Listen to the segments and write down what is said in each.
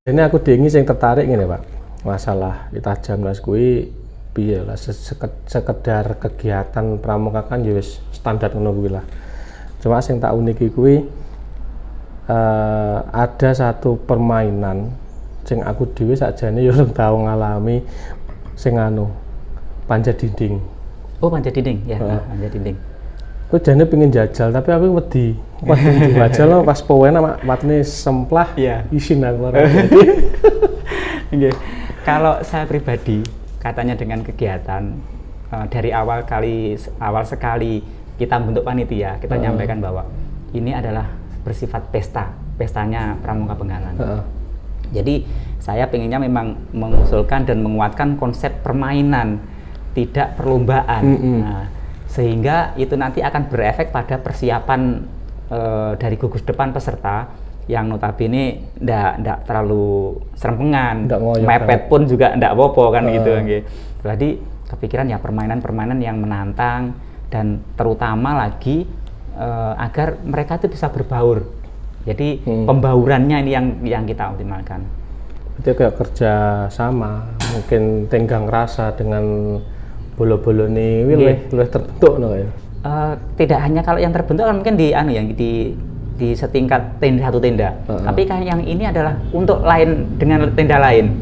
Ini aku dingi sing tertarik ngene, Pak. Masalah tajam las kuwi piye lah sekedar kegiatan pramuka kan ya wis standar ngono kuwi lah. Cuma sing tak unik kuwi ada satu permainan sing aku dhewe sakjane ya tau ngalami sing anu panjat dinding. Oh, panjat dinding ya, panjat dinding. Aku jane pengen jajal tapi aku wedi. Waktu jajal pas powen matne semplah isin aku ora. Okay. Kalau saya pribadi katanya dengan kegiatan dari awal sekali kita bentuk panitia, kita nyampaikan bahwa ini adalah bersifat pestanya Pramuka Penggalan. Jadi saya pengennya memang mengusulkan dan menguatkan konsep permainan, tidak perlombaan. Nah, sehingga itu nanti akan berefek pada persiapan dari gugus depan peserta yang notabene ndak terlalu serempengan, mepet pun juga ndak apa-apa kan gitu. Jadi kepikiran ya permainan-permainan yang menantang dan terutama lagi agar mereka itu bisa berbaur. Jadi pembaurannya ini yang kita optimalkan. Itu kayak kerja sama, mungkin tenggang rasa dengan bolo-bolo nih lebih terbentuk no ya. Tidak hanya kalau yang terbentuk kan mungkin di setingkat satu tenda. Tapi kan yang ini adalah untuk lain dengan tenda lain.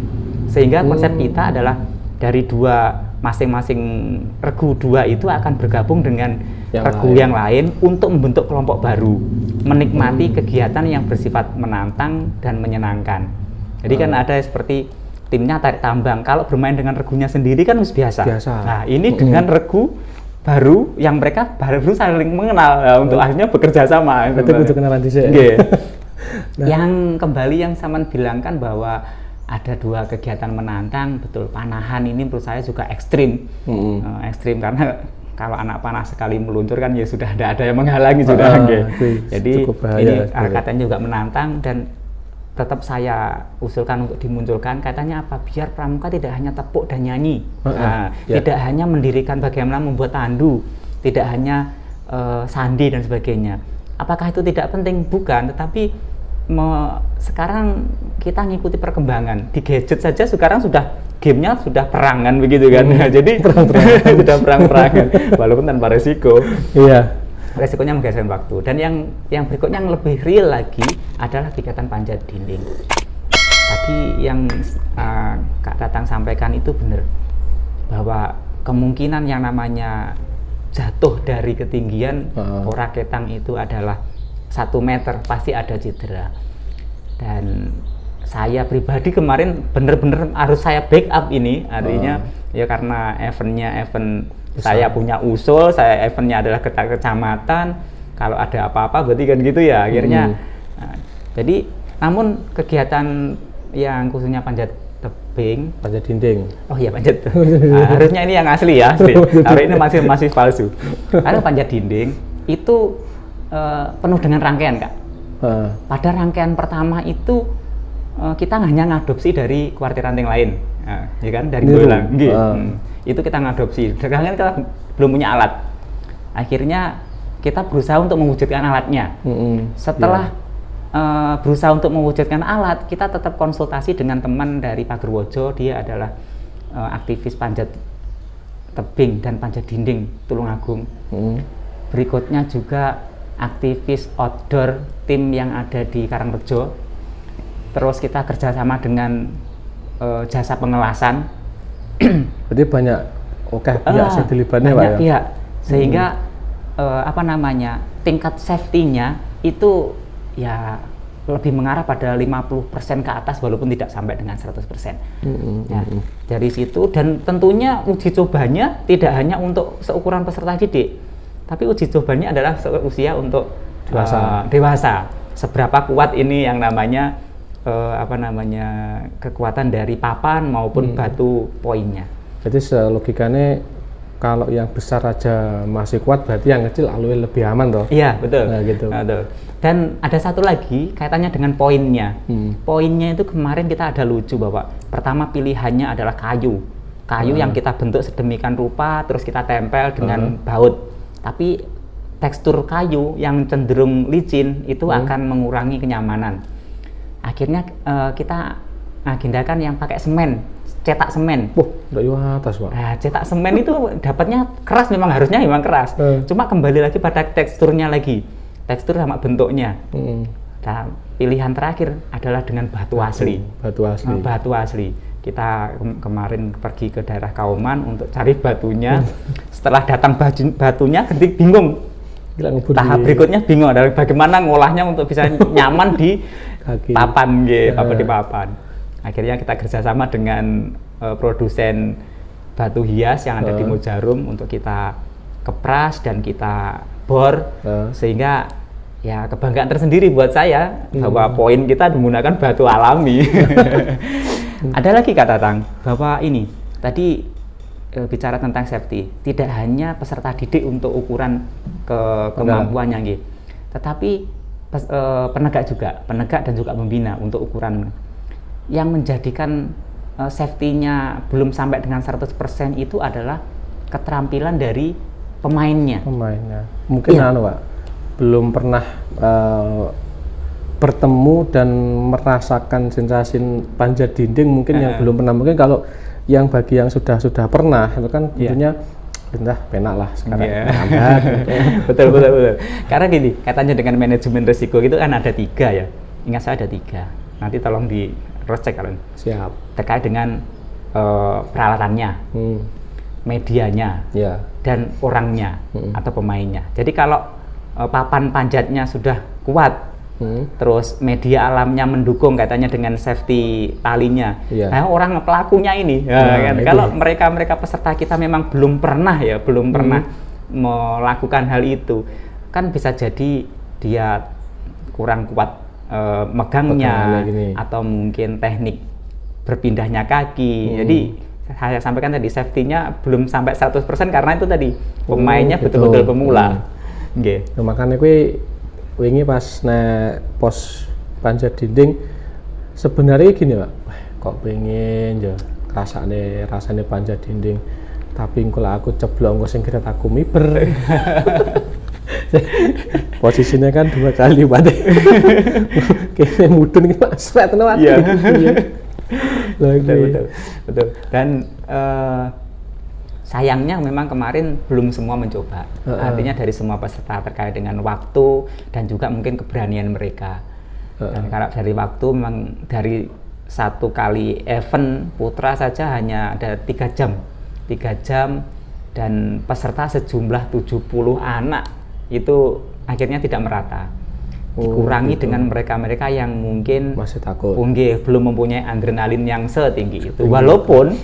Sehingga konsep kita adalah dari dua masing-masing regu dua itu akan bergabung dengan regu yang lain untuk membentuk kelompok baru, menikmati kegiatan yang bersifat menantang dan menyenangkan. Jadi kan ada seperti timnya tarik tambang. Kalau bermain dengan regunya sendiri kan biasa. Nah, ini dengan regu baru yang mereka baru saling mengenal untuk akhirnya bekerja sama. Betul kenalan dhisik. Yang kembali yang Saman bilangkan bahwa ada dua kegiatan menantang, betul panahan ini menurut saya juga ekstrim. Ekstrim karena kalau anak panah sekali meluncur kan ya sudah ada yang menghalangi sudah. Jadi ini katanya juga menantang dan tetap saya usulkan untuk dimunculkan katanya apa biar pramuka tidak hanya tepuk dan nyanyi, tidak hanya mendirikan bagaimana membuat tandu, tidak hanya sandi dan sebagainya. Apakah itu tidak penting? Bukan, tetapi sekarang kita ngikuti perkembangan di gadget saja sekarang sudah gamenya sudah perangan begitu kan. Jadi sudah perang-perangan walaupun tanpa resiko. Resikonya menggeser waktu. Dan yang berikutnya yang lebih real lagi adalah kegiatan panjat dinding. Tadi yang Kak Tatang sampaikan itu benar, bahwa kemungkinan yang namanya jatuh dari ketinggian oraketang itu adalah 1 meter, pasti ada cedera. Dan saya pribadi kemarin benar-benar harus saya backup ini, artinya ya karena event saya punya usul, eventnya adalah kecamatan, kalau ada apa-apa berarti kan gitu ya akhirnya. Jadi namun kegiatan yang khususnya panjat tebing, panjat dinding. Oh iya panjat. Harusnya ini yang asli ya, kalau ini masih palsu. Karena panjat dinding itu penuh dengan rangkaian Kak. Pada rangkaian pertama itu kita hanya ngadopsi dari kuartir ranting lain, ya kan dari bolang. Itu kita ngadopsi. Sedangkan kita belum punya alat. Akhirnya kita berusaha untuk mewujudkan alatnya. Setelah berusaha untuk mewujudkan alat, kita tetap konsultasi dengan teman dari Pagerwojo. Dia adalah aktivis panjat tebing dan panjat dinding Tulungagung. Berikutnya juga aktivis outdoor tim yang ada di Karangrejo. Terus kita kerjasama dengan jasa pengelasan. Berarti banyak pihak yang dilibatnya Pak ya? Pihak. Sehingga tingkat safety-nya itu ya lebih mengarah pada 50% ke atas walaupun tidak sampai dengan 100%. Dari situ dan tentunya uji cobanya tidak hanya untuk seukuran peserta didik, tapi uji cobanya adalah usia untuk dewasa. Seberapa kuat ini yang namanya kekuatan dari papan maupun batu poinnya. Jadi logikanya kalau yang besar aja masih kuat, berarti yang kecil alwi lebih aman toh? Iya betul. Nah, gitu. Betul. Dan ada satu lagi kaitannya dengan poinnya. Poinnya itu kemarin kita ada lucu bahwa pertama pilihannya adalah kayu yang kita bentuk sedemikian rupa, terus kita tempel dengan baut. Tapi tekstur kayu yang cenderung licin itu akan mengurangi kenyamanan. Akhirnya kita agendakan yang pakai semen, cetak semen. Dari atas, Pak. Nah, cetak semen itu dapatnya keras, memang harusnya memang keras. Cuma kembali lagi pada teksturnya lagi, tekstur sama bentuknya. Nah, pilihan terakhir adalah dengan batu asli. Batu asli. Kita kemarin pergi ke daerah Kauman untuk cari batunya. Setelah datang batunya, Genting bingung. Tahap berikutnya bingung adalah bagaimana ngolahnya untuk bisa nyaman di papan, di papan. Akhirnya kita kerjasama dengan produsen batu hias yang ada di Mujarum untuk kita kepras dan kita bor, sehingga ya kebanggaan tersendiri buat saya bahwa poin kita menggunakan batu alami. Ada lagi Kak Tatang, bahwa ini tadi bicara tentang safety, tidak hanya peserta didik untuk ukuran kemampuannya, tetapi penegak dan juga pembina untuk ukuran. Yang menjadikan safety-nya belum sampai dengan 100% itu adalah keterampilan dari pemainnya. Mungkin Pak, belum pernah bertemu dan merasakan sensasi panjat dinding, mungkin yang belum pernah. Mungkin kalau yang bagi yang sudah pernah itu kan tentunya penak lah sekarang. Betul. Karena gini, katanya dengan manajemen risiko itu kan ada 3 ya. Ingat saya ada 3. Nanti tolong di cross check kalian. Siap. Terkait dengan peralatannya, medianya, dan orangnya atau pemainnya. Jadi kalau papan panjatnya sudah kuat, terus media alamnya mendukung katanya dengan safety talinya. Nah, orang pelakunya ini, kalau mereka peserta kita memang belum pernah melakukan hal itu, kan bisa jadi dia kurang kuat megangnya atau mungkin teknik berpindahnya kaki. Jadi saya sampaikan tadi safety-nya belum sampai 100% karena itu tadi pemainnya betul-betul pemula. Makanya wingi pas nek pos panjat dinding sebenarnya gini Pak, kok pengen ya rasane panjat dinding, tapi kalau aku ceblok sing kira aku miber. Posisinya kan 2 kali Pak. Kayaknya mudun iki Pak, sret tenan. Betul. Dan sayangnya memang kemarin belum semua mencoba. Artinya dari semua peserta terkait dengan waktu dan juga mungkin keberanian mereka. Dan kalau dari waktu memang dari 1 kali event putra saja hanya ada 3 jam. 3 jam dan peserta sejumlah 70 anak itu akhirnya tidak merata. Dikurangi dengan mereka-mereka yang mungkin masih takut. Belum mempunyai adrenalin yang setinggi itu. Walaupun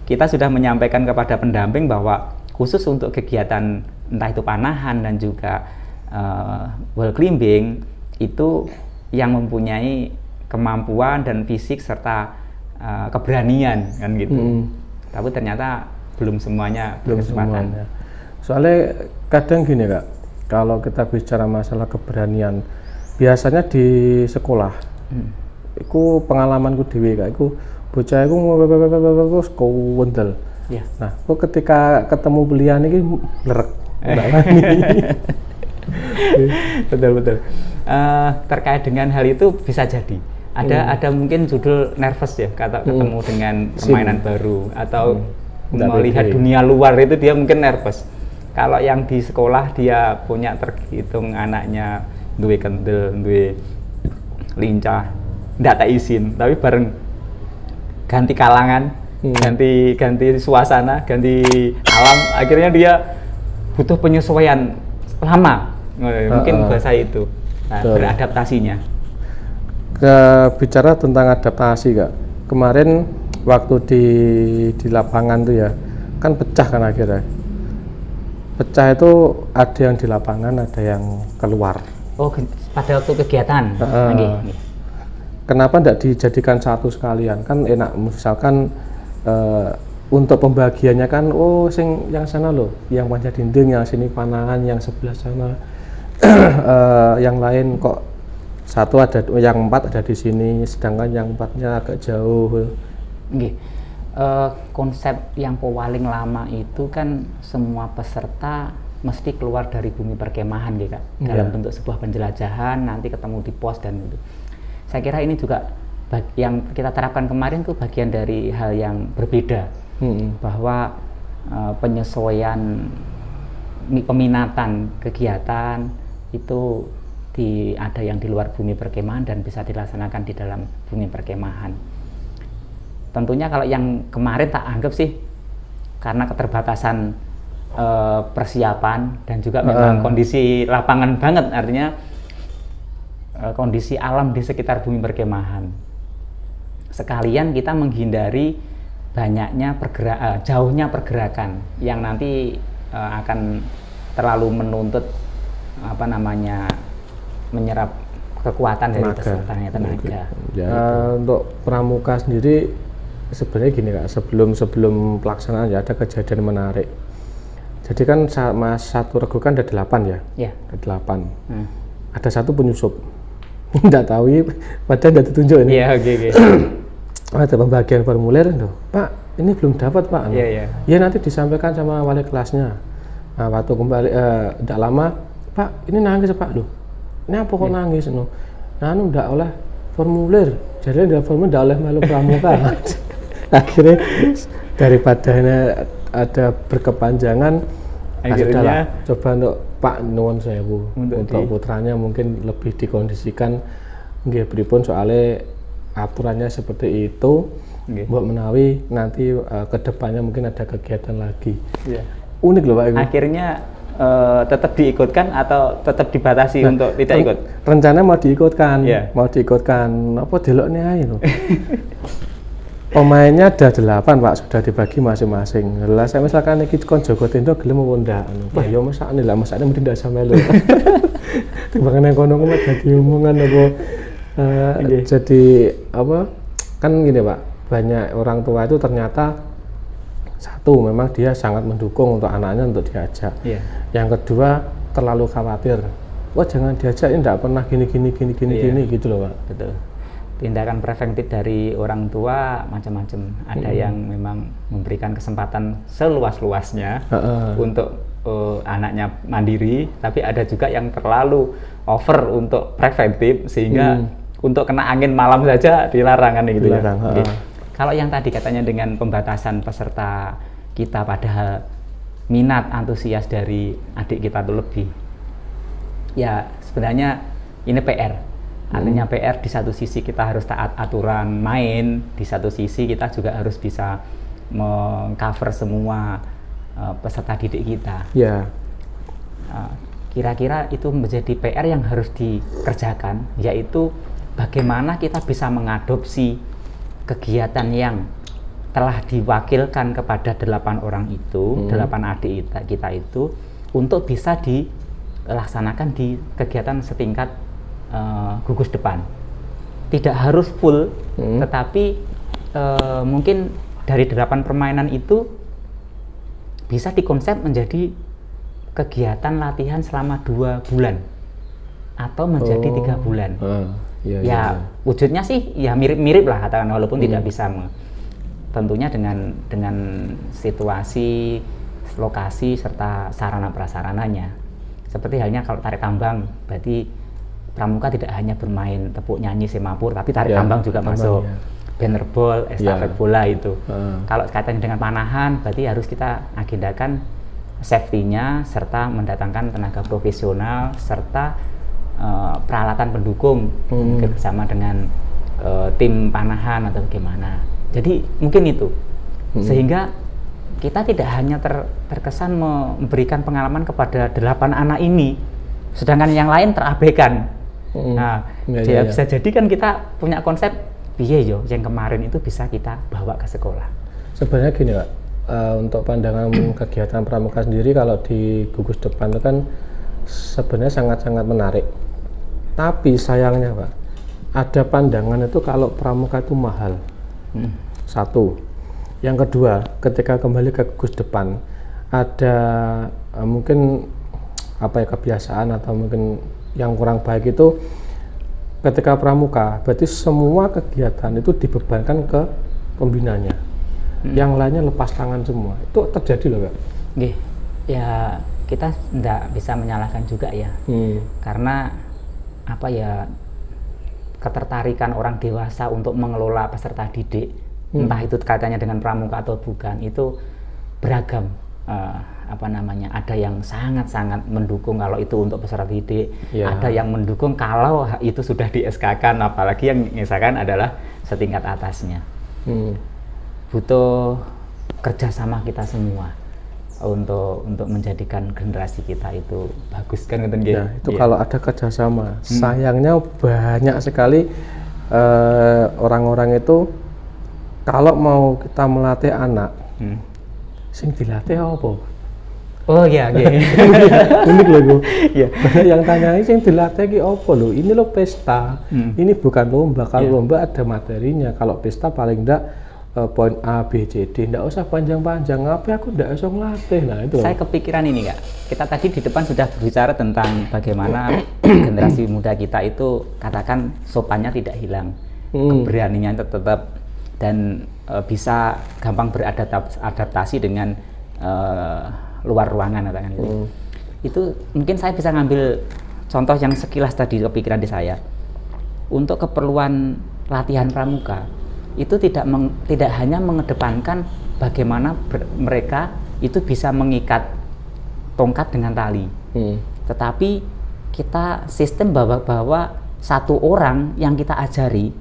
kita sudah menyampaikan kepada pendamping bahwa khusus untuk kegiatan entah itu panahan dan juga wall climbing itu yang mempunyai kemampuan dan fisik serta keberanian kan gitu. Tapi ternyata belum semuanya. Soalnya kadang gini Kak, kalau kita bicara masalah keberanian, biasanya di sekolah, itu pengalamanku dewe Kak, itu bocah iku kowendel. Nah, kok ketika ketemu belian iki lerek. Betul. Terkait dengan hal itu bisa jadi. Ada mungkin judul nervous ya, ketemu dengan permainan baru atau melihat dunia luar itu dia mungkin nervous. Kalau yang di sekolah dia punya terhitung anaknya duwe kendel, duwe lincah, ndak tak izin, tapi bareng ganti kalangan, ganti suasana, ganti alam, akhirnya dia butuh penyesuaian lama, mungkin bahasa itu, beradaptasinya. Bicara tentang adaptasi Kak, kemarin waktu di lapangan tuh ya, kan pecah kan akhirnya. Pecah itu ada yang di lapangan, ada yang keluar. Oh, pada waktu kegiatan. Kenapa tidak dijadikan satu sekalian? Kan enak, misalkan untuk pembagiannya kan, yang sana loh, yang panjat dinding, yang sini panahan, yang sebelah sana, yang lain kok satu ada, yang 4 ada di sini, sedangkan yang 4-nya agak jauh. Konsep yang paling lama itu kan semua peserta mesti keluar dari bumi perkemahan gitu Kak, dalam bentuk sebuah penjelajahan, nanti ketemu di pos dan itu. Saya kira ini juga yang kita terapkan kemarin tuh bagian dari hal yang berbeda, bahwa penyesuaian peminatan kegiatan itu ada yang di luar bumi perkemahan dan bisa dilaksanakan di dalam bumi perkemahan. Tentunya kalau yang kemarin tak anggap sih karena keterbatasan persiapan dan juga memang kondisi lapangan banget, artinya kondisi alam di sekitar bumi perkemahan. Sekalian kita menghindari banyaknya jauhnya pergerakan yang nanti akan terlalu menuntut menyerap kekuatan dari pesertanya, tenaga. Untuk pramuka sendiri sebenarnya gini Kak, sebelum pelaksanaan ya ada kejadian menarik. Jadi kan satu regu kan ada 8 ya? Iya. Ada 8. Ada satu penyusup. Nggak tahu ya, padahal nggak ditunjuk ini. Iya, oke. Ada pembagian formulir, loh, Pak, ini belum dapat Pak. Iya. Ya nanti disampaikan sama wali kelasnya. Nah, waktu kembali, tidak lama, Pak, ini nangis Pak, loh. Ini apa kok nangis? Nah, udah oleh formulir. Jadi udah formulir udah oleh melu pramuka. Akhirnya daripada ada berkepanjangan, akhirnya coba untuk Pak nuwun sewu untuk putranya mungkin lebih dikondisikan nggih pripun soalnya aturannya seperti itu. Mbok menawi nanti kedepannya mungkin ada kegiatan lagi. Unik loh Pak. Akhirnya tetap diikutkan atau tetap dibatasi untuk tidak ikut? Rencana mau diikutkan, apa deloknya aja loh. Pemainnya ada 8 Pak, sudah dibagi masing-masing. Lah saya misalkan iki kon Joko Tendo gelem apa ndak? Pak yo mesakne lah, mesakne mesti ndak sampe lho. Timbangan yang kono mah dadi omongan apa jadi apa? Kan gini Pak, banyak orang tua itu ternyata satu memang dia sangat mendukung untuk anaknya untuk diajak. Yang kedua terlalu khawatir. Wah jangan diajak, ini enggak pernah gini gitu loh Pak. Betul. Tindakan preventif dari orang tua macam-macam. Ada yang memang memberikan kesempatan seluas-luasnya untuk anaknya mandiri, tapi ada juga yang terlalu over untuk preventif sehingga untuk kena angin malam saja dilarang kan gitu ya. Kalau yang tadi katanya dengan pembatasan peserta kita padahal minat antusias dari adik kita itu lebih, ya sebenarnya ini PR. Artinya PR di satu sisi kita harus taat aturan main, di satu sisi kita juga harus bisa mengcover semua peserta didik kita. Kira-kira itu menjadi PR yang harus dikerjakan, yaitu bagaimana kita bisa mengadopsi kegiatan yang telah diwakilkan kepada 8 orang itu, 8 adik kita itu, untuk bisa dilaksanakan di kegiatan setingkat gugus depan. Tidak harus full, tetapi mungkin dari 8 permainan itu bisa dikonsep menjadi kegiatan latihan selama 2 bulan atau menjadi 3 bulan. Wujudnya sih ya mirip-mirip lah katakan, walaupun tidak bisa tentunya dengan situasi, lokasi serta sarana prasarananya. Seperti halnya kalau tarik tambang, berarti pramuka tidak hanya bermain tepuk nyanyi semapur, tapi tarik tambang juga masuk. Bannerball, estafet bola itu. Kalau kaitannya dengan panahan, berarti harus kita agendakan safety-nya serta mendatangkan tenaga profesional serta peralatan pendukung bersama dengan tim panahan atau bagaimana. Jadi mungkin itu sehingga kita tidak hanya terkesan memberikan pengalaman kepada 8 anak ini, sedangkan yang lain terabaikan. Bisa jadi kan kita punya konsep piye yo yang kemarin itu bisa kita bawa ke sekolah. Sebenarnya gini Pak, untuk pandangan kegiatan pramuka sendiri kalau di gugus depan itu kan sebenarnya sangat-sangat menarik. Tapi sayangnya Pak, ada pandangan itu kalau pramuka itu mahal. Satu. Yang kedua, ketika kembali ke gugus depan ada mungkin kebiasaan atau mungkin yang kurang baik itu ketika pramuka, berarti semua kegiatan itu dibebankan ke pembinanya. Yang lainnya lepas tangan semua. Itu terjadi loh Kak. Ya kita tidak bisa menyalahkan juga ya, karena apa ya, ketertarikan orang dewasa untuk mengelola peserta didik, entah itu kaitannya dengan pramuka atau bukan, itu beragam. Ada yang sangat-sangat mendukung kalau itu untuk peserta didik, ada yang mendukung kalau itu sudah di SK-kan, apalagi yang misalkan adalah setingkat atasnya. Butuh kerjasama kita semua untuk menjadikan generasi kita itu bagus kan, ya, itu kalau ada kerjasama. Sayangnya banyak sekali orang-orang itu kalau mau kita melatih anak, sing dilatih apa? Oh iya, unik loh. Ya. Yang tanyai sing dilatih ki apa lho? Ini lo pesta. Ini bukan lomba. Kalau lomba ada materinya. Kalau pesta paling enggak poin A, B, C, D. Enggak usah panjang-panjang. Apa aku enggak usah ngelatih. Nah, itu. Saya kepikiran ini, Kak. Kita tadi di depan sudah berbicara tentang bagaimana generasi muda kita itu katakan sopannya tidak hilang. Keberaniannya tetap dan bisa gampang beradaptasi dengan luar ruangan katakan gitu. Itu mungkin saya bisa ngambil contoh yang sekilas tadi kepikiran di saya. Untuk keperluan latihan pramuka itu tidak hanya mengedepankan bagaimana mereka itu bisa mengikat tongkat dengan tali, tetapi kita sistem bahwa satu orang yang kita ajari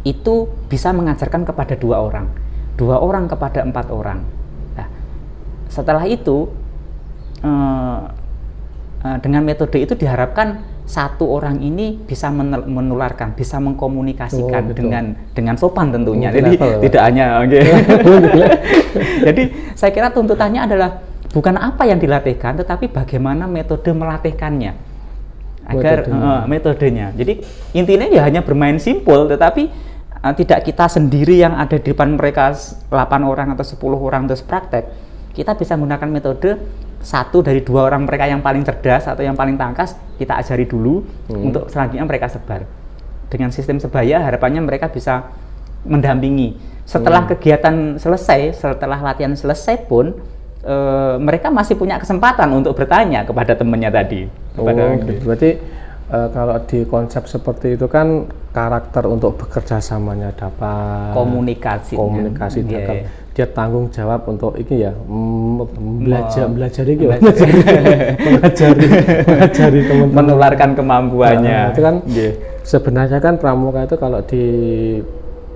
itu bisa mengajarkan kepada 2 orang, 2 orang kepada 4 orang. Setelah itu dengan metode itu diharapkan satu orang ini bisa menularkan, bisa mengkomunikasikan dengan sopan tentunya. Jadi tidak hanya Jadi saya kira tuntutannya adalah bukan apa yang dilatihkan, tetapi bagaimana metode melatihkannya agar metodenya. Jadi intinya ya hanya bermain simpul, tetapi tidak kita sendiri yang ada di depan mereka 8 orang atau 10 orang terus praktek. Kita bisa menggunakan metode 1 dari 2 orang mereka yang paling cerdas atau yang paling tangkas kita ajari dulu, untuk selanjutnya mereka sebar. Dengan sistem sebaya harapannya mereka bisa mendampingi. Setelah kegiatan selesai, setelah latihan selesai pun mereka masih punya kesempatan untuk bertanya kepada temannya tadi. Berarti kalau di konsep seperti itu kan karakter untuk bekerja samanya dapat, komunikasi dapat. Dia tanggung jawab untuk ini ya, belajar ini ya, mengajari teman-teman, menularkan kemampuannya. Itu kan sebenarnya kan pramuka itu kalau di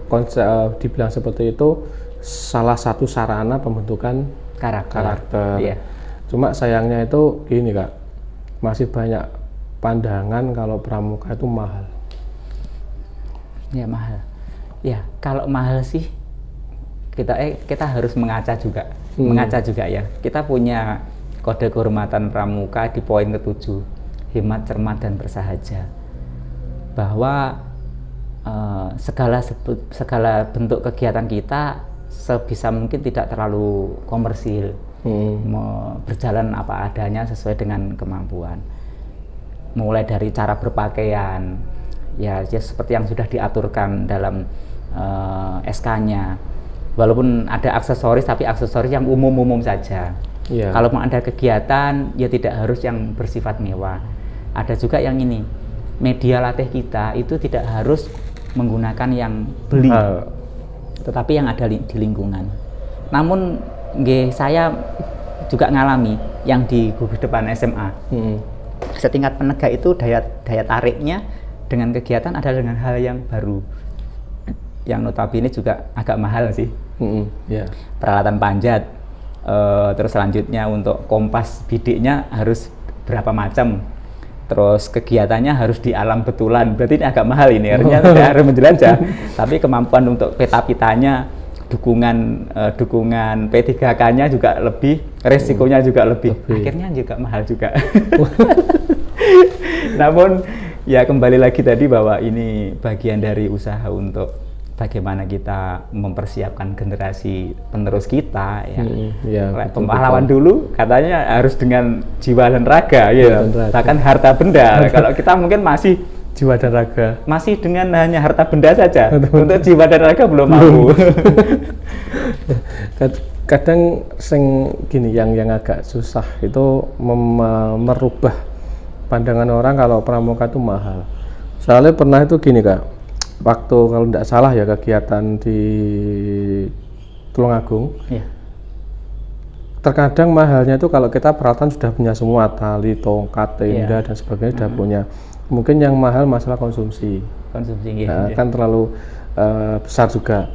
konsep dibilang seperti itu salah satu sarana pembentukan karakter. Cuma sayangnya itu gini Kak, masih banyak pandangan kalau pramuka itu mahal. Ya mahal. Ya kalau mahal sih kita harus mengaca juga ya. Kita punya kode kehormatan pramuka di poin ke-7, hemat, cermat, dan bersahaja. Bahwa segala bentuk kegiatan kita sebisa mungkin tidak terlalu komersil, berjalan apa adanya sesuai dengan kemampuan. Mulai dari cara berpakaian, ya seperti yang sudah diaturkan dalam SK-nya. Walaupun ada aksesoris, tapi aksesoris yang umum-umum saja. Kalau mau ada kegiatan, ya tidak harus yang bersifat mewah. Ada juga yang ini, media latih kita itu tidak harus menggunakan yang beli, tetapi yang ada di lingkungan. Namun, saya juga ngalami yang di gugus depan SMA. Setingkat penegak itu daya tariknya dengan kegiatan adalah dengan hal yang baru, yang notabene juga agak mahal sih. Peralatan panjat, terus selanjutnya untuk kompas bidiknya harus berapa macam, terus kegiatannya harus di alam betulan, berarti ini agak mahal ini, artinya tidak harus menjelajah, tapi kemampuan untuk peta-pitanya, dukungan P3K-nya juga lebih, resikonya juga lebih, akhirnya juga mahal juga. Namun ya kembali lagi tadi bahwa ini bagian dari usaha untuk bagaimana kita mempersiapkan generasi penerus kita pahlawan dulu katanya harus dengan jiwa dan raga bahkan harta benda. Kalau kita mungkin masih jiwa dan raga, masih dengan hanya harta benda saja. Untuk jiwa dan raga belum mampu. kadang sing gini yang agak susah itu merubah pandangan orang kalau pramuka itu mahal. Soalnya pernah itu gini Kak, waktu kalau tidak salah ya kegiatan di Tulungagung, terkadang mahalnya itu kalau kita peralatan sudah punya semua, tali, tongkat, tenda dan sebagainya sudah punya. Mungkin yang mahal masalah konsumsi kan terlalu besar juga.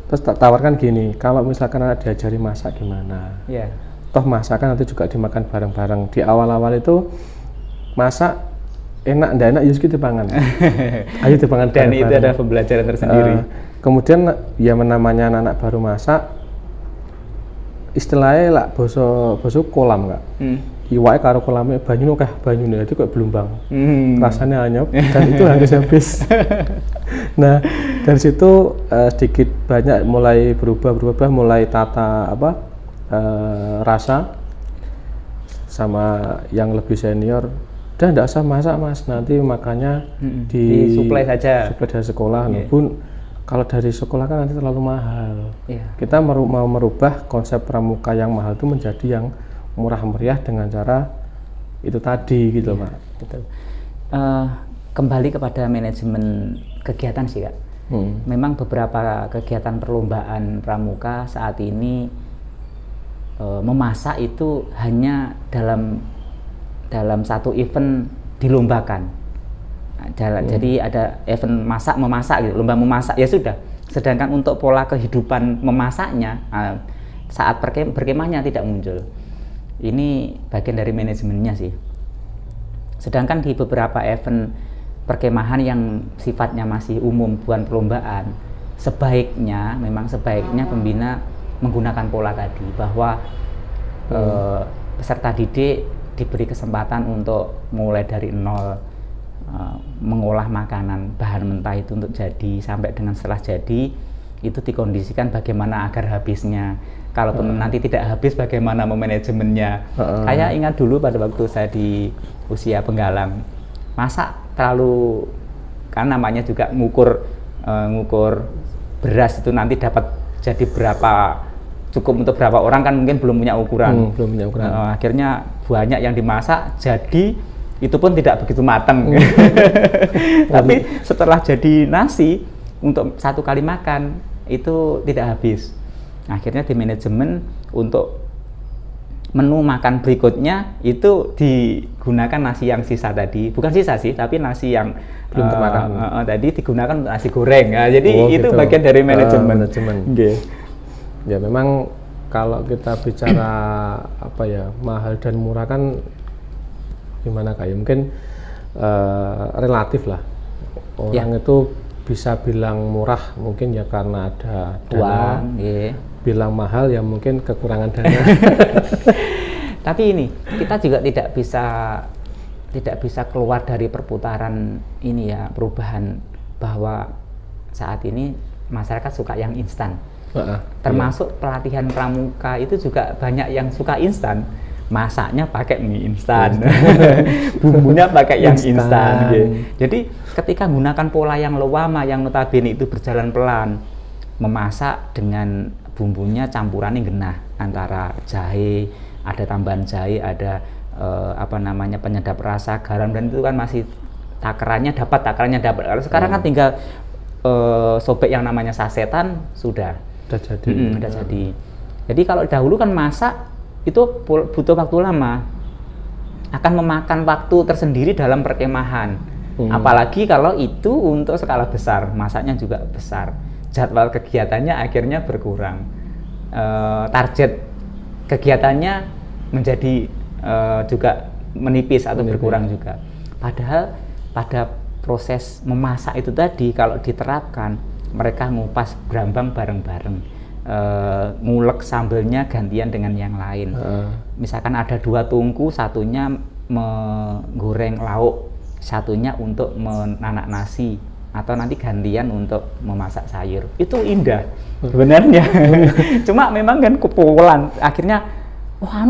Terus tak tawarkan gini, kalau misalkan anak diajari masak gimana? Toh masakan nanti juga dimakan bareng-bareng. Di awal-awal itu masak enak ndak enak yus kita pangan. Ayo dipangan dan itu ada pembelajaran tersendiri. Kemudian ya namanya anak baru masak, istilahnya lah boso kolam Kak. Iwake karo kolame banyu kah banyune itu kayak belumbang. Rasanya anyep dan itu habis. Nah, dari situ sedikit banyak mulai berubah mulai tata rasa sama yang lebih senior. Udah enggak usah masak Mas, nanti makannya di suplai saja. Suplai dari sekolah. Pun kalau dari sekolah kan nanti terlalu mahal. Kita mau merubah konsep pramuka yang mahal itu menjadi yang murah meriah dengan cara itu tadi gitu Pak. Betul. Kembali kepada manajemen kegiatan sih Kak. Memang beberapa kegiatan perlombaan pramuka saat ini memasak itu hanya dalam satu event dilombakan. Jadi ada event memasak gitu, lomba memasak ya sudah. Sedangkan untuk pola kehidupan memasaknya saat berkemahnya tidak muncul. Ini bagian dari manajemennya sih. Sedangkan di beberapa event perkemahan yang sifatnya masih umum bukan perlombaan, sebaiknya pembina menggunakan pola tadi bahwa peserta didik diberi kesempatan untuk mulai dari nol, mengolah makanan bahan mentah itu untuk jadi sampai dengan setelah jadi itu dikondisikan bagaimana agar habisnya. Kalaupun nanti tidak habis, bagaimana memanajemennya. Saya ingat dulu pada waktu saya di usia penggalang, masak terlalu, kan namanya juga ngukur beras itu nanti dapat jadi berapa, cukup untuk berapa orang kan mungkin belum punya ukuran. Akhirnya banyak yang dimasak, jadi itu pun tidak begitu matang. Tapi setelah jadi nasi, untuk satu kali makan itu tidak habis. Akhirnya di manajemen untuk menu makan berikutnya itu digunakan nasi yang sisa tadi, bukan sisa sih, tapi nasi yang belum termakan tadi digunakan untuk nasi goreng. Nah, jadi itu gitu. Bagian dari manajemen. Ya memang kalau kita bicara mahal dan murah kan gimana kayak mungkin relatif lah. Orang itu bisa bilang murah mungkin ya karena ada dana. Bilang mahal ya mungkin kekurangan dana. Tapi ini kita juga tidak bisa keluar dari perputaran ini ya, perubahan bahwa saat ini masyarakat suka yang instan. Termasuk pelatihan pramuka itu juga banyak yang suka instan. Masaknya pakai mie instan, bumbunya pakai yang instan. Jadi ketika menggunakan pola yang lewama yang notabene itu berjalan pelan, memasak dengan bumbunya campurannya genah antara jahe, ada tambahan jahe, ada penyedap rasa, garam, dan itu kan masih takarannya dapat. Kalau sekarang kan tinggal sobek yang namanya sasetan sudah jadi. Jadi kalau dahulu kan masak itu butuh waktu lama, akan memakan waktu tersendiri dalam perkemahan. Apalagi kalau itu untuk skala besar, masaknya juga besar. Jadwal kegiatannya akhirnya berkurang, target kegiatannya menjadi juga menipis atau berkurang juga. Padahal pada proses memasak itu tadi kalau diterapkan, mereka ngupas brambang bareng-bareng, ngulek sambelnya gantian dengan yang lain. Misalkan ada 2 tungku, satunya menggoreng lauk, satunya untuk menanak nasi, atau nanti gantian untuk memasak sayur. Itu indah sebenarnya. Cuma memang kan kepolan, akhirnya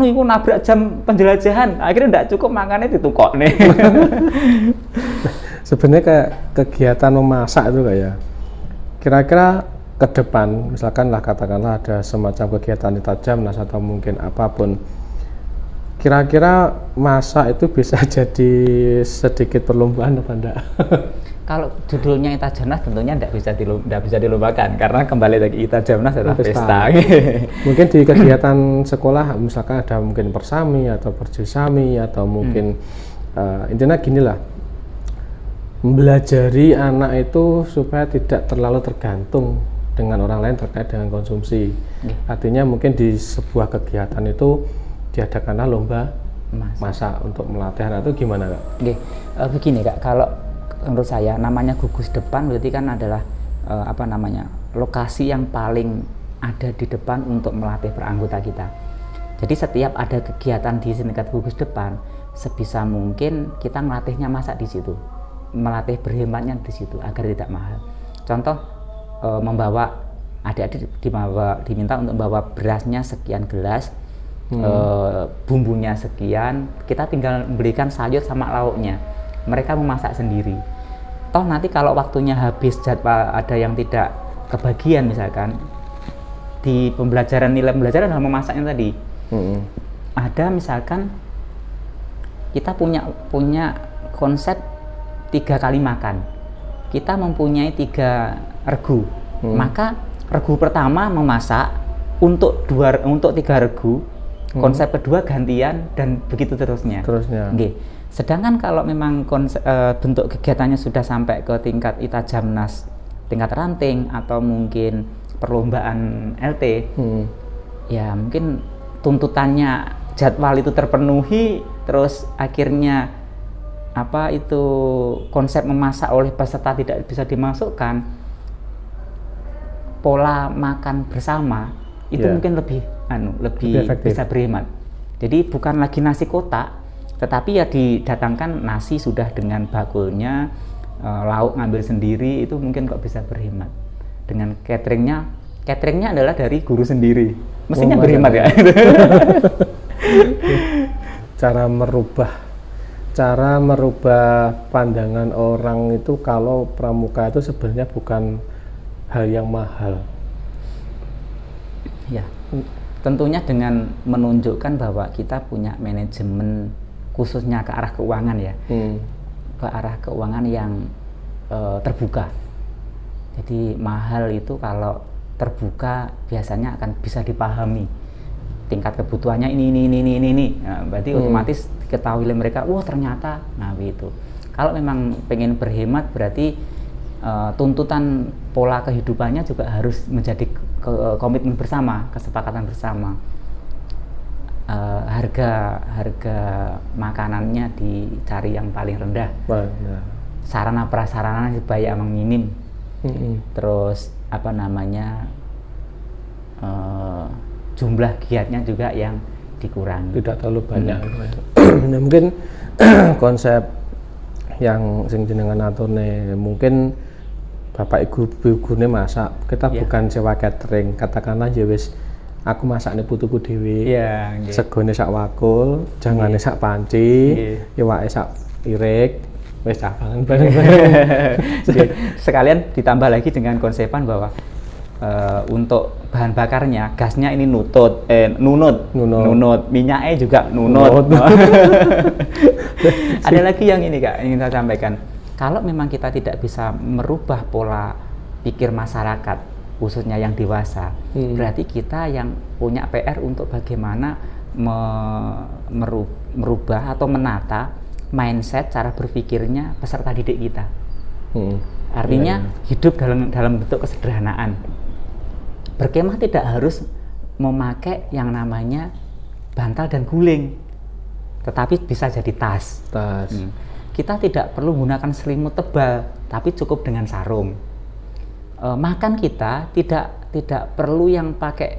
itu nabrak jam penjelajahan, akhirnya tidak cukup makannya ditukok nih. Sebenarnya kayak kegiatan memasak itu kayak kira-kira ke depan, misalkan lah katakanlah ada semacam kegiatan di Tajamnas atau mungkin apapun, kira-kira masak itu bisa jadi sedikit perlombaan apa enggak? Kalau judulnya Itajamnas tentunya tidak bisa dilombakan karena kembali lagi Itajamnas adalah pesta. Mungkin di kegiatan sekolah misalkan ada mungkin persami atau perjusami atau mungkin intinya gini lah, membelajari anak itu supaya tidak terlalu tergantung dengan orang lain terkait dengan konsumsi. Artinya mungkin di sebuah kegiatan itu diadakanlah lomba masak untuk melatih anak itu gimana Kak? Begini Kak, kalau menurut saya namanya gugus depan berarti kan adalah lokasi yang paling ada di depan untuk melatih peranggota kita. Jadi setiap ada kegiatan di tingkat gugus depan, sebisa mungkin kita melatihnya masak di situ, melatih berhematnya di situ agar tidak mahal. Contoh, membawa adik-adik diminta untuk membawa berasnya sekian gelas, bumbunya sekian, kita tinggal belikan sayur sama lauknya. Mereka memasak sendiri. Toh nanti kalau waktunya habis jadwal ada yang tidak kebagian misalkan di nilai pembelajaran dalam memasaknya tadi, ada misalkan kita punya konsep 3 kali makan, kita mempunyai 3 regu, maka regu pertama memasak untuk 3 regu, konsep kedua gantian dan begitu terusnya. Sedangkan kalau memang bentuk kegiatannya sudah sampai ke tingkat Itajamnas, tingkat ranting atau mungkin perlombaan LT, ya mungkin tuntutannya jadwal itu terpenuhi, terus akhirnya konsep memasak oleh peserta tidak bisa dimasukkan, pola makan bersama itu mungkin lebih bisa berhemat. Jadi bukan lagi nasi kotak, tetapi ya didatangkan nasi sudah dengan bakulnya, lauk ngambil sendiri, itu mungkin kok bisa berhemat. Dengan cateringnya adalah dari guru sendiri, mestinya berhemat ya. Cara merubah pandangan orang itu kalau pramuka itu sebenarnya bukan hal yang mahal. Ya, tentunya dengan menunjukkan bahwa kita punya manajemen khususnya ke arah keuangan ya, ke arah keuangan yang terbuka. Jadi mahal itu kalau terbuka biasanya akan bisa dipahami tingkat kebutuhannya ini. Nah, berarti otomatis diketahui oleh mereka, wah ternyata, nah gitu. Kalau memang pengen berhemat berarti tuntutan pola kehidupannya juga harus menjadi komitmen bersama, kesepakatan bersama. Harga makanannya dicari yang paling rendah, sarana prasarana supaya emang minim, terus jumlah giatnya juga yang dikurangi, tidak terlalu banyak. Nah, mungkin konsep yang sing jenengan aturne mungkin bapak ibu gune masak, kita bukan sewa catering, katakanlah ya wis aku masakne putuku dhewe, segone sak wakul, jangane sak panci, iwake sak irik, wis cabangan bareng-bareng. Sekalian ditambah lagi dengan konsepan bahwa untuk bahan bakarnya, gasnya ini nunut, minyaknya juga nunut. Ada lagi yang ini Kak, ingin saya sampaikan. Kalau memang kita tidak bisa merubah pola pikir masyarakat, khususnya yang dewasa, berarti kita yang punya PR untuk bagaimana merubah atau menata mindset cara berpikirnya peserta didik kita. Artinya hidup dalam bentuk kesederhanaan. Berkemah tidak harus memakai yang namanya bantal dan guling, tetapi bisa jadi tas. Kita tidak perlu menggunakan selimut tebal, tapi cukup dengan sarung. Makan kita tidak perlu yang pakai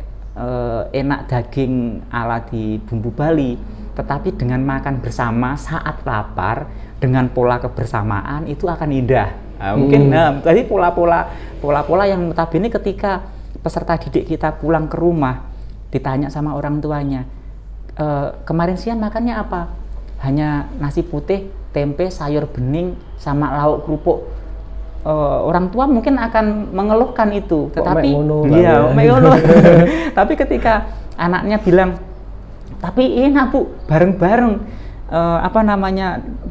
enak daging ala di bumbu Bali, tetapi dengan makan bersama saat lapar dengan pola kebersamaan itu akan indah. Mungkin tadi pola-pola yang notabene ketika peserta didik kita pulang ke rumah ditanya sama orang tuanya, kemarin siang makannya apa? Hanya nasi putih, tempe, sayur bening, sama lauk kerupuk. orang tua mungkin akan mengeluhkan itu, tetapi iya, tapi ketika anaknya bilang, tapi enak Bu, bareng-bareng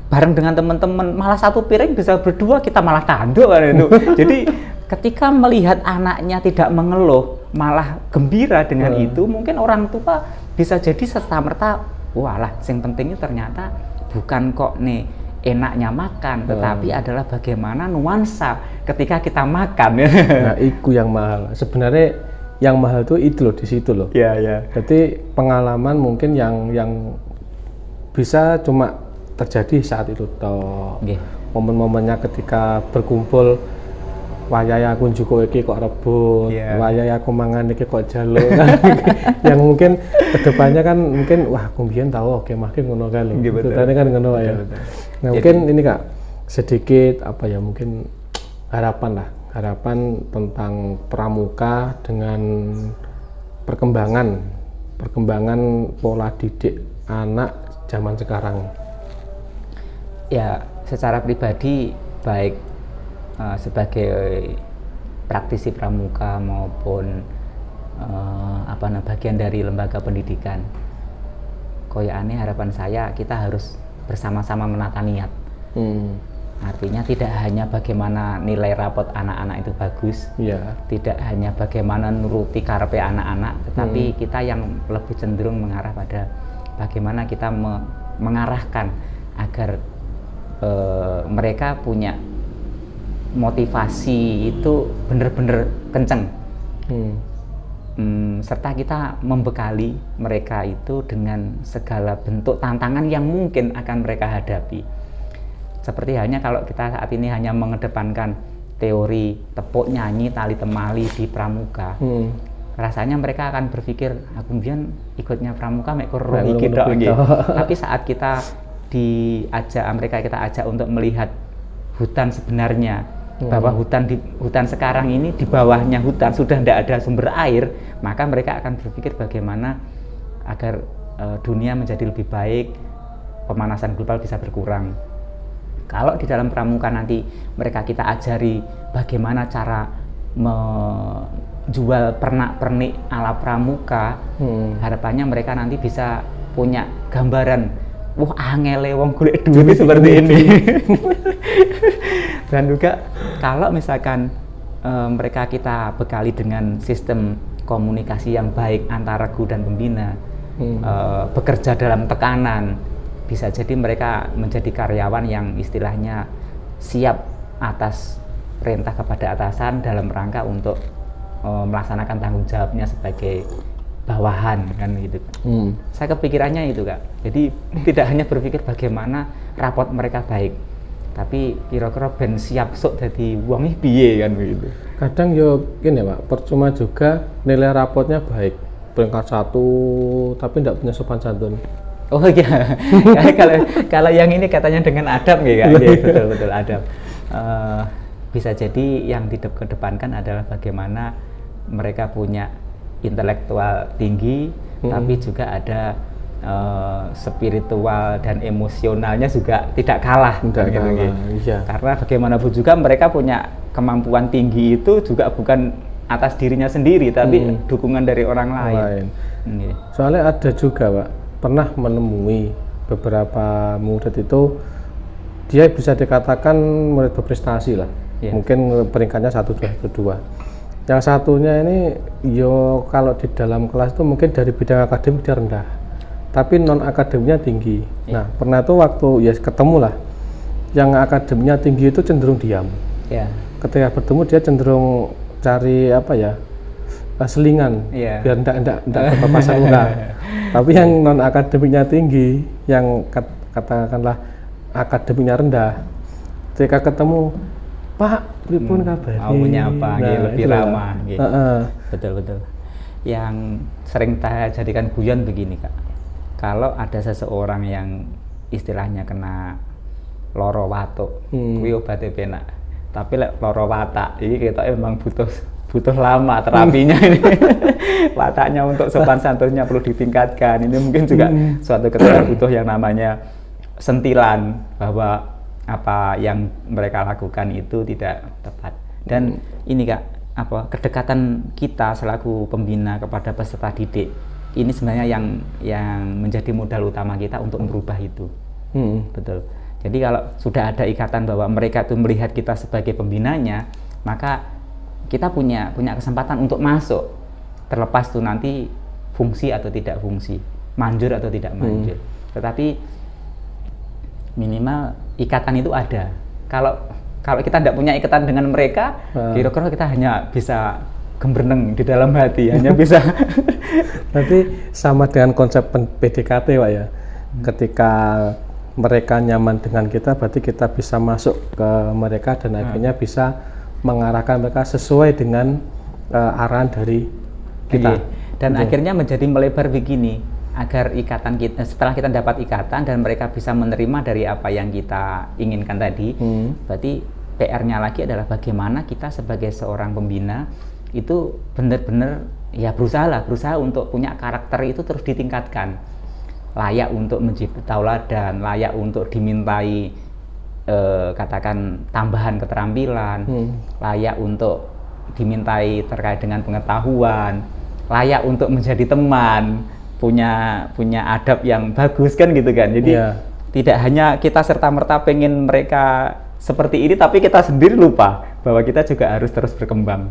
bareng dengan teman-teman, malah satu piring bisa berdua, kita malah tanduk kan itu. Jadi ketika melihat anaknya tidak mengeluh, malah gembira dengan itu, mungkin orang tua bisa jadi serta-merta, walah, yang pentingnya ternyata bukan kok nih enaknya makan, tetapi adalah bagaimana nuansa ketika kita makan. Nah, itu yang mahal. Sebenarnya yang mahal tuh itu loh, di situ loh. Iya, iya. Jadi pengalaman mungkin yang bisa cuma terjadi saat itu toh. Momen-momennya ketika berkumpul, wayai aku njuko iki kok rebut, wayai aku mangan iki kok jaluk. Yang mungkin kedepannya kan mungkin wah aku mbiyen tahu oke makin ngono kali. Ceritanya kan ngono ya. Nah, mungkin ini Kak sedikit apa ya, mungkin harapan tentang pramuka dengan perkembangan pola didik anak zaman sekarang. Ya, secara pribadi baik sebagai praktisi pramuka maupun bagian dari lembaga pendidikan, koyakane harapan saya kita harus bersama-sama menata niat. Artinya tidak hanya bagaimana nilai rapot anak-anak itu bagus, tidak hanya bagaimana nuruti karepe anak-anak, tetapi kita yang lebih cenderung mengarah pada bagaimana kita mengarahkan agar mereka punya motivasi itu benar-benar kenceng, serta kita membekali mereka itu dengan segala bentuk tantangan yang mungkin akan mereka hadapi. Seperti halnya kalau kita saat ini hanya mengedepankan teori tepuk nyanyi tali temali di pramuka, rasanya mereka akan berpikir aku mbiyen ikutnya pramuka mek roh iki tok nggih. Tapi saat kita kita ajak untuk melihat hutan sebenarnya, bahwa hutan sekarang ini di bawahnya hutan sudah tidak ada sumber air, maka mereka akan berpikir bagaimana agar dunia menjadi lebih baik, pemanasan global bisa berkurang. Kalau di dalam pramuka nanti kita ajari bagaimana cara menjual pernak-pernik ala pramuka, harapannya mereka nanti bisa punya gambaran, wah angele wong golek duit seperti ini. Dan juga kalau misalkan mereka kita bekali dengan sistem komunikasi yang baik antara guru dan pembina, bekerja dalam tekanan, bisa jadi mereka menjadi karyawan yang istilahnya siap atas perintah kepada atasan dalam rangka untuk melaksanakan tanggung jawabnya sebagai bawahan kan gitu. Saya kepikirannya itu Kak. Jadi tidak hanya berpikir bagaimana rapot mereka baik, tapi kira-kira ben siap sok dadi wong piye kan begitu. Kadang yo gini Pak, percuma juga nilai rapotnya baik, peringkat 1 tapi tidak punya sopan santun. Oh iya, kalau yang ini katanya dengan adab nggih Kak. Betul adab. Bisa jadi yang dikedepankan adalah bagaimana mereka punya intelektual tinggi, tapi juga ada spiritual dan emosionalnya juga tidak kalah. Iya. Karena bagaimanapun juga mereka punya kemampuan tinggi itu juga bukan atas dirinya sendiri, tapi dukungan dari orang lain. Soalnya ada juga Pak, pernah menemui beberapa murid itu dia bisa dikatakan murid berprestasi lah, mungkin peringkatnya 1, 2. Yang satunya ini kalau di dalam kelas itu mungkin dari bidang akademik dia rendah, tapi non akademiknya tinggi. Nah pernah tuh waktu ketemu lah, yang akademiknya tinggi itu cenderung diam. Ketika bertemu dia cenderung cari selingan, biar enggak berpapasan muka. Tapi yang non akademiknya tinggi, yang katakanlah akademiknya rendah, ketika ketemu, Pak, pripun kabar? Menyapa, lebih ramah. Betul. Yang sering saya jadikan guyon begini Kak, kalau ada seseorang yang istilahnya kena loro watuk, kuwi obatnya penak. Tapi loro watak, ini kita memang butuh lama terapinya ini. Wataknya untuk sopan santunnya perlu ditingkatkan. Ini mungkin juga suatu ketika butuh yang namanya sentilan, bahwa apa yang mereka lakukan itu tidak tepat. Dan ini Kak, kedekatan kita selaku pembina kepada peserta didik ini sebenarnya yang menjadi modal utama kita untuk merubah itu. Betul. Jadi kalau sudah ada ikatan bahwa mereka itu melihat kita sebagai pembinanya, maka kita punya kesempatan untuk masuk, terlepas tuh nanti fungsi atau tidak fungsi, manjur atau tidak manjur. Tetapi minimal ikatan itu ada. Kalau kita tidak punya ikatan dengan mereka, kira-kira kita hanya bisa gembreng di dalam hati, hanya bisa. Nanti sama dengan konsep PDKT Pak ya. Ketika mereka nyaman dengan kita, berarti kita bisa masuk ke mereka dan akhirnya bisa mengarahkan mereka sesuai dengan arahan dari kita. Dan akhirnya menjadi melebar begini. Agar ikatan kita, setelah kita dapat ikatan dan mereka bisa menerima dari apa yang kita inginkan tadi, berarti PR-nya lagi adalah bagaimana kita sebagai seorang pembina itu benar-benar ya berusaha untuk punya karakter itu terus ditingkatkan, layak untuk menjadi tauladan, layak untuk dimintai katakan tambahan keterampilan, layak untuk dimintai terkait dengan pengetahuan, layak untuk menjadi teman, punya adab yang bagus kan gitu kan. Jadi tidak hanya kita serta-merta pengen mereka seperti ini, tapi kita sendiri lupa bahwa kita juga harus terus berkembang.